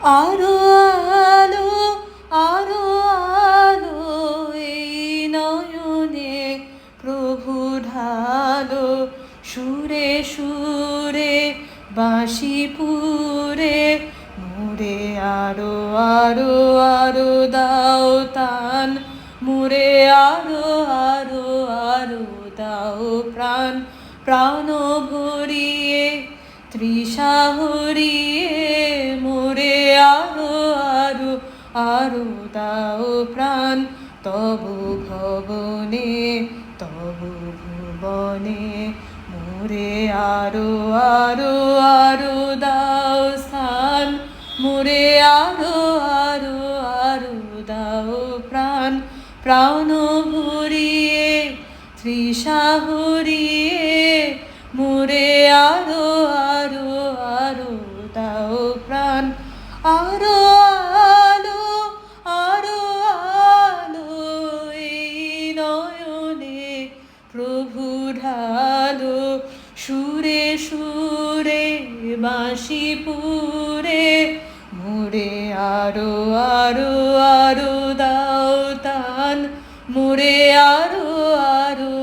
আরো আলো আরো আলো এই নয়নে প্রভু ঢালো, সুরে সুরে বাঁশি পুরে মুরে আরো আরো আরো দাও তান, মুরে আরো আরো আরো দাও প্রাণ, প্রাণ ভরিয়ে তৃষা হরিয়ে মোরে আরো আরো আরো দাও প্রাণ, তবু ভবনে তবু ভুবনে মোরে আরো আরো আরো দাও স্থান, মোরে আরো আরো আরো দাও প্রাণ, প্রাণ ভরিয়ে তৃষা হরিয়ে মোরে আরো আরো আরো দাও প্রাণ, আরো আলো আরো আলো এই নয়নে প্রভু ঢালো, সুরে সুরে বাঁশি পুরে মোরে আরো আরো আরো দাও তান, মোরে আরো আরো